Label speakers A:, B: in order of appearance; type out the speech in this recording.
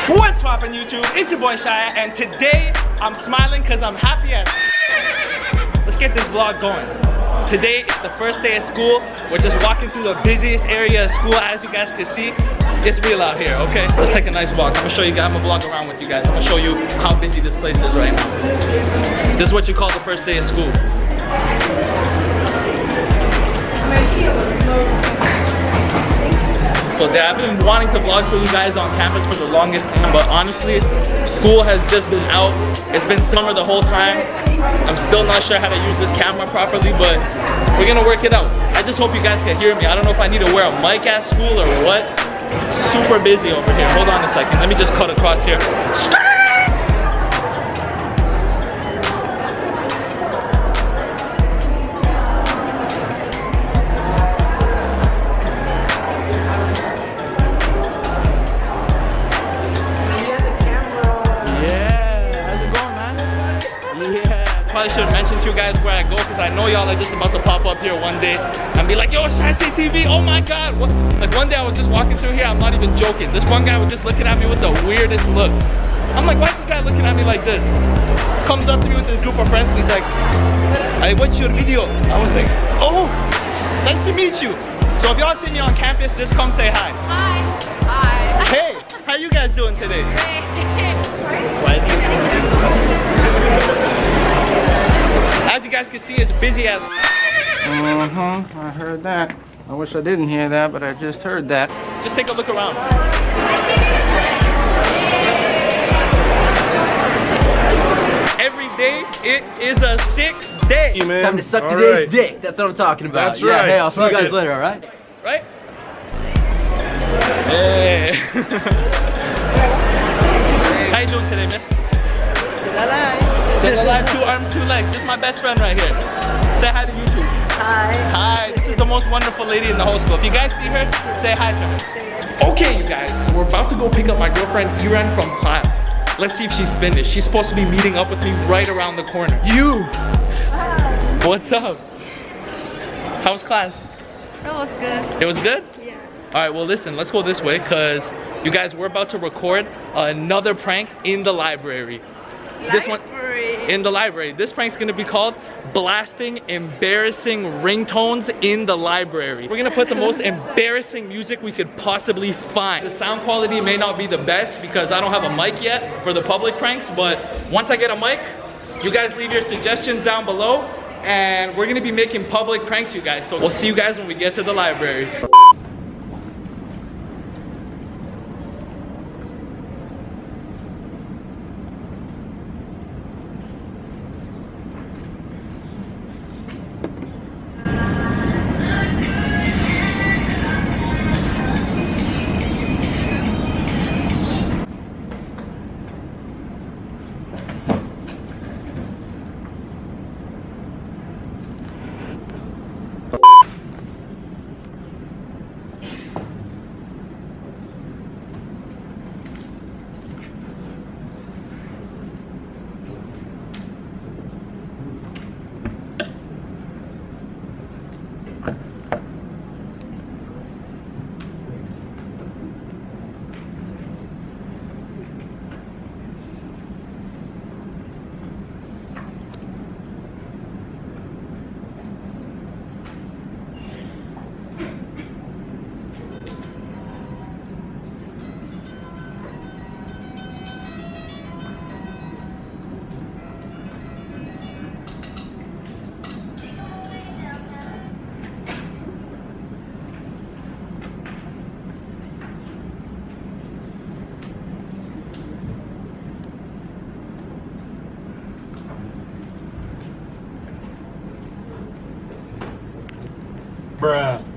A: What's poppin' YouTube? It's your boy Shia, and today I'm smiling because I'm happy as let's get this vlog going. Today is the first day of school. We're just walking through the busiest area of school, as you guys can see. It's real out here, okay? Let's take a nice walk. I'm gonna show you guys, I'm gonna vlog around with you guys. I'm gonna show you how busy this place is right now. This is what you call the first day of school. So I've been wanting to vlog for you guys on campus for the longest time, but honestly, school has just been out. It's been summer the whole time. I'm still not sure how to use this camera properly, but we're gonna work it out. I just hope you guys can hear me. I don't know if I need to wear a mic at school or what. Super busy over here. Hold on a second. Let me just cut across here. Probably should have mentioned to you guys where I go, because I know y'all are just about to pop up here one day and be like, yo, Shy State TV, oh my god. What? Like one day I was just walking through here, I'm not even joking. This one guy was just looking at me with the weirdest look. I'm like, why is this guy looking at me like this? Comes up to me with this group of friends and he's like, I watched your video. I was like, oh, nice to meet you. So if y'all see me on campus, just come say hi.
B: Hi. Hi.
A: Hey, how you guys doing today?
B: Hey.
A: As you guys can see, it's busy as
C: I heard that. I wish I didn't hear that, but I just heard that.
A: Just take a look around. Every day, it is a 6th day.
C: Hey, man.
D: Time to suck
C: All
D: today's
C: right.
D: dick. That's what I'm talking about.
C: That's
D: yeah,
C: right.
D: hey, I'll see you
C: Suck
D: guys
C: it.
D: later, alright?
A: Right? Hey. How you doing today, miss? Still alive, 2 arms, 2 legs. This is my best friend right here. Say hi to YouTube.
B: Hi.
A: Hi, this is the most wonderful lady in the whole school. If you guys see her, say hi to her. Okay, you guys, so we're about to go pick up my girlfriend, Iran, from class. Let's see if she's finished. She's supposed to be meeting up with me right around the corner. You!
B: Hi.
A: What's up? How was class?
B: That was good.
A: It was good?
B: Yeah.
A: Alright, well listen, let's go this way, because you guys, we're about to record another prank in the library. This one in the library. This prank's gonna be called blasting embarrassing ringtones in the library. We're gonna put the most embarrassing music we could possibly find. The sound quality may not be the best because I don't have a mic yet for the public pranks, but once I get a mic, you guys leave your suggestions down below and we're gonna be making public pranks, you guys. So we'll see you guys when we get to the library.
C: Bruh.